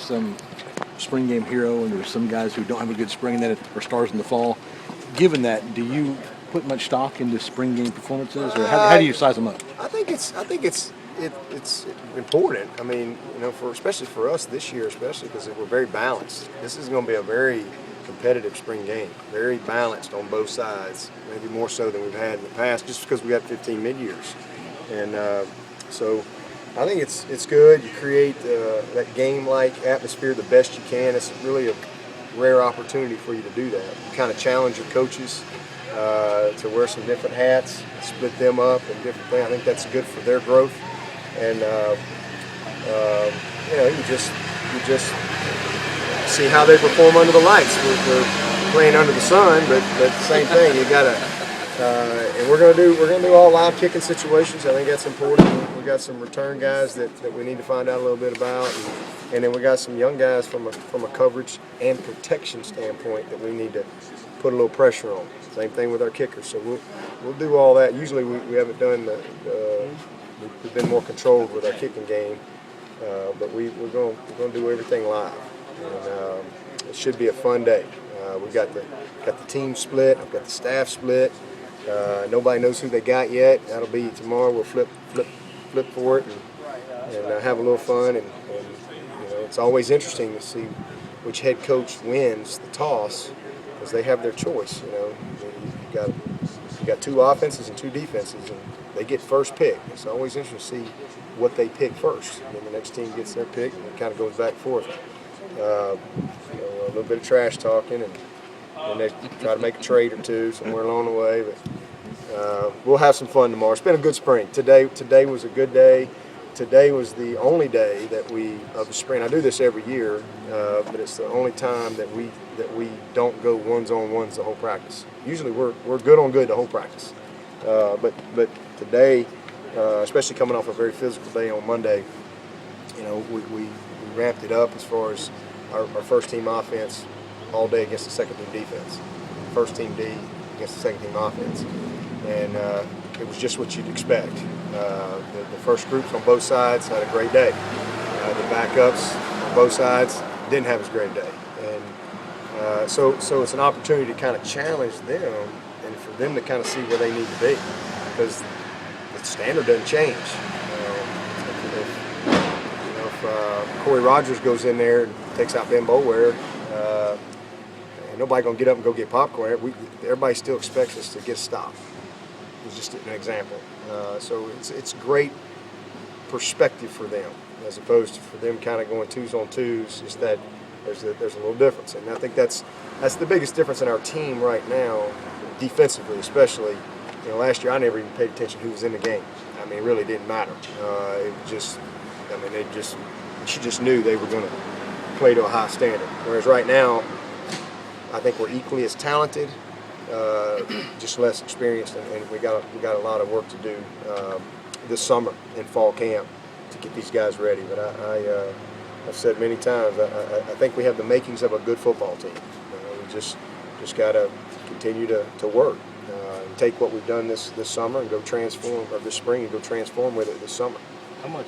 some spring game hero, and there's some guys who don't have a good spring and then are stars in the fall. Given that, do you put much stock into spring game performances, or how do you size them up? I think it's important. I mean, especially for us this year, especially because we're very balanced. This is going to be a very competitive spring game, very balanced on both sides, maybe more so than we've had in the past, just because we got 15 mid-years, and so I think it's good. You create that game-like atmosphere the best you can. It's really a rare opportunity for you to do that. You kind of challenge your coaches to wear some different hats, split them up and different things. I think that's good for their growth, and you just see how they perform under the lights. We're playing under the sun, but same thing. You gotta, and we're gonna do all live kicking situations. I think that's important. We got some return guys that we need to find out a little bit about, and then we got some young guys from a coverage and protection standpoint that we need to put a little pressure on. Same thing with our kickers. So we'll do all that. Usually we haven't done we've been more controlled with our kicking game, but we're going to do everything live. And it should be a fun day. We got the team split. I've got the staff split. Nobody knows who they got yet. That'll be tomorrow. We'll flip for it and have a little fun. And it's always interesting to see which head coach wins the toss, because they have their choice. You got two offenses and two defenses, and they get first pick. It's always interesting to see what they pick first. And then the next team gets their pick, and it kind of goes back and forth. A little bit of trash talking, and they try to make a trade or two somewhere along the way. But we'll have some fun tomorrow. It's been a good spring. Today was a good day. Today was the only day of the spring. I do this every year, but it's the only time that we don't go ones-on-ones the whole practice. Usually we're good on good the whole practice, but today, especially coming off a very physical day on Monday, we ramped it up as far as our first team offense all day against the second team defense, first team D against the second team offense, and it was just what you'd expect. The first groups on both sides had a great day. The backups on both sides didn't have as great a day, and so it's an opportunity to kind of challenge them and for them to kind of see where they need to be, because the standard doesn't change. If Corey Rogers goes in there and takes out Ben Boulware, and nobody gonna get up and go get popcorn. Everybody still expects us to get a stop. It's just an example. So it's great perspective for them, as opposed to for them kind of going twos on twos. Just that there's a little difference, and I think that's the biggest difference in our team right now, defensively especially. Last year I never even paid attention who was in the game. I mean, it really didn't matter. She just knew they were going to play to a high standard. Whereas right now, I think we're equally as talented, just less experienced, and we got a lot of work to do this summer in fall camp to get these guys ready. But I've said many times, I think we have the makings of a good football team. We just got to continue to work and take what we've done this summer and go transform, or this spring and go transform with it this summer. How much